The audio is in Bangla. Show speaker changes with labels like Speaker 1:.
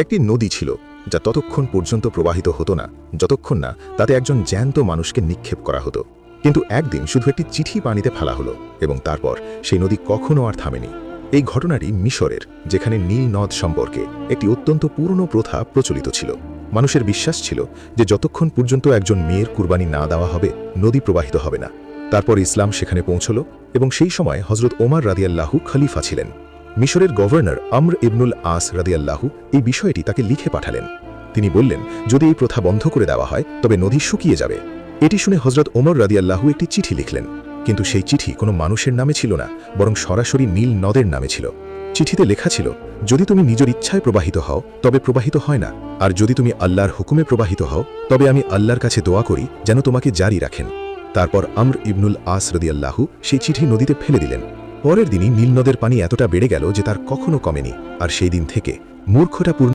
Speaker 1: একটি নদী ছিল যা ততক্ষণ পর্যন্ত প্রবাহিত হতো না যতক্ষণ না তাতে একজন জ্যান্ত মানুষকে নিক্ষেপ করা হতো। কিন্তু একদিন শুধু একটি চিঠি পানিতে ফেলা হলো এবং তারপর সেই নদী কখনো আর থামেনি। এই ঘটনাটি মিশরের, যেখানে নীল নদ সম্পর্কে একটি অত্যন্ত পুরনো প্রথা প্রচলিত ছিল। মানুষের বিশ্বাস ছিল যে যতক্ষণ পর্যন্ত একজন মেয়ের কুরবানি না দেওয়া হবে, নদী প্রবাহিত হবে না। তারপর ইসলাম সেখানে পৌঁছল এবং সেই সময় হজরত ওমর রাদিয়াল্লাহু খলিফা ছিলেন। মিশরের গভর্নর আমর ইবনুল আস রাদিয়াল্লাহু এই বিষয়টি তাকে লিখে পাঠালেন। তিনি বললেন, যদি এই প্রথা বন্ধ করে দেওয়া হয় তবে নদী শুকিয়ে যাবে। এটি শুনে হজরত ওমর রাদিয়াল্লাহু একটি চিঠি লিখলেন, কিন্তু সেই চিঠি কোনো মানুষের নামে ছিল না, বরং সরাসরি নীল নদের নামে ছিল। চিঠিতে লেখা ছিল, যদি তুমি নিজের ইচ্ছায় প্রবাহিত হও তবে প্রবাহিত হয় না, আর যদি তুমি আল্লাহর হুকুমে প্রবাহিত হও তবে আমি আল্লাহর কাছে দোয়া করি যেন তোমাকে জারি রাখেন। তারপর আমর ইবনুল আস রাদিয়াল্লাহু সেই চিঠি নদীতে ফেলে দিলেন। পরের দিনই নীল নদের পানি এতটা বেড়ে গেল যে তার কখনো কমেনি, আর সেই দিন থেকে মূর্খতা পূর্ণ